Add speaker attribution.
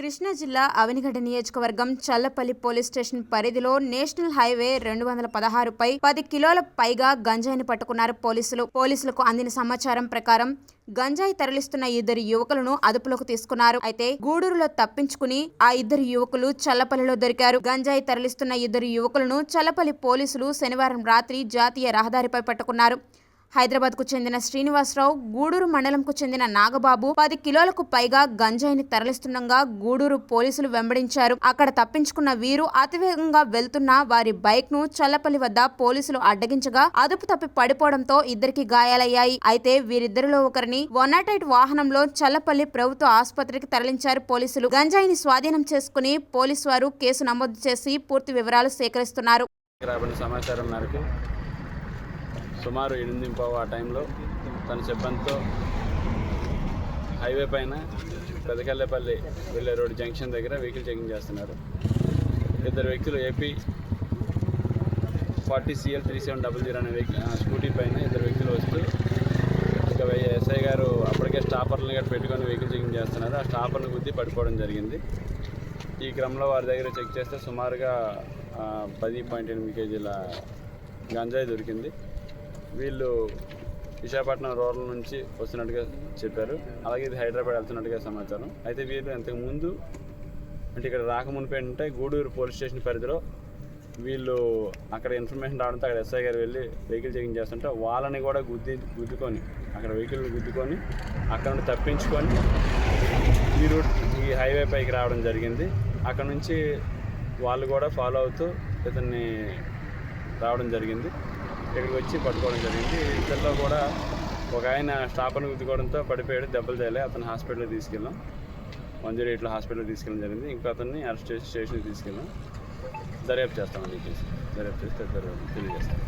Speaker 1: కృష్ణా జిల్లా అవనిగడ్డ నియోజకవర్గం Challapalli police station పరిధిలో నేషనల్ హైవే 216పై 10 కిలోల పైగా గంజాయిని పట్టుకున్నారు పోలీసులు. పోలీసులకు అందిన సమాచారం ప్రకారం గంజాయి తరలిస్తున్న 2 యువకులను అదుపులోకి తీసుకున్నారు. అయితే గూడూరులో తప్పించుకుని ఆ 2 యువకులు చల్లపల్లిలో దొరికారు. గంజాయి తరలిస్తున్న 2 యువకులను చల్లపల్లి పోలీసులు శనివారం రాత్రి జాతీయ రహదారిపై పట్టుకున్నారు. హైదరాబాద్కు చెందిన శ్రీనివాసరావు, గూడూరు మండలంకు చెందిన నాగబాబు 10 కిలోలకు పైగా గంజాయిని తరలిస్తుండగా గూడూరు పోలీసులు వెంబడించారు. అక్కడ తప్పించుకున్న వీరు అతివేగంగా వెళ్తున్న వారి బైక్ ను చల్లపల్లి వద్ద పోలీసులు అడ్డగించగా అదుపు తప్పి పడిపోవడంతో 2కి గాయాలయ్యాయి. అయితే వీరిద్దరిలో ఒకరిని 108 వాహనంలో చల్లపల్లి ప్రభుత్వ ఆసుపత్రికి తరలించారు పోలీసులు. గంజాయిని స్వాధీనం చేసుకుని పోలీసు వారు కేసు నమోదు చేసి పూర్తి వివరాలు సేకరిస్తున్నారు.
Speaker 2: సమాచారం మేరకు సుమారు 8:15 ఆ టైంలో తన సిబ్బందితో హైవే పైన పెదకల్లేపల్లి వెళ్ళే రోడ్ జంక్షన్ దగ్గర వెహికల్ చెకింగ్ చేస్తున్నారు. 2 వ్యక్తులు ఏపీ 40CL 3700 అనే స్కూటీ పైన 2 వ్యక్తులు వస్తూ ఇక ఎస్ఐ గారు అప్పటికే స్టాపర్లను గట్రా పెట్టుకొని వెహికల్ చెకింగ్ చేస్తున్నారు. ఆ స్టాపర్ను గుద్ది పడిపోవడం జరిగింది. ఈ క్రమంలో వారి దగ్గర చెక్ చేస్తే సుమారుగా 10.8 కేజీల గంజాయి దొరికింది. వీళ్ళు విశాఖపట్నం రూరల్ నుంచి వస్తున్నట్టుగా చెప్పారు. అలాగే ఇది హైదరాబాద్ వెళ్తున్నట్టుగా సమాచారం. అయితే వీళ్ళు ఇంతకుముందు అంటే ఇక్కడ రాకమునిపై ఏంటంటే గూడూరు పోలీస్ స్టేషన్ పరిధిలో వీళ్ళు అక్కడ ఇన్ఫర్మేషన్ రావడంతో అక్కడ ఎస్ఐ గారు వెళ్ళి వెహికల్ చెకింగ్ చేస్తుంటే వాళ్ళని కూడా గుద్దుకొని అక్కడ వెహికల్ని గుద్దుకొని అక్కడ నుండి తప్పించుకొని ఈ హైవే పైకి రావడం జరిగింది. అక్కడ నుంచి వాళ్ళు కూడా ఫాలో అవుతూ ఇతన్ని రావడం జరిగింది. ఇక్కడికి వచ్చి పట్టుకోవడం జరిగింది. ఇద్దరిలో కూడా ఒక ఆయన స్టాపర్ని గుద్దుకోవడంతో పడిపోయాడు, దెబ్బలు తేలే. అతను హాస్పిటల్కి తీసుకెళ్ళాం, 108లో హాస్పిటల్కి తీసుకెళ్ళడం జరిగింది. ఇంకో అతన్ని అరెస్ట్ చేసి స్టేషన్కి తీసుకెళ్ళాం. దర్యాప్తు చేస్తామండి. దర్యాప్తు చేసి తెలియజేస్తాం.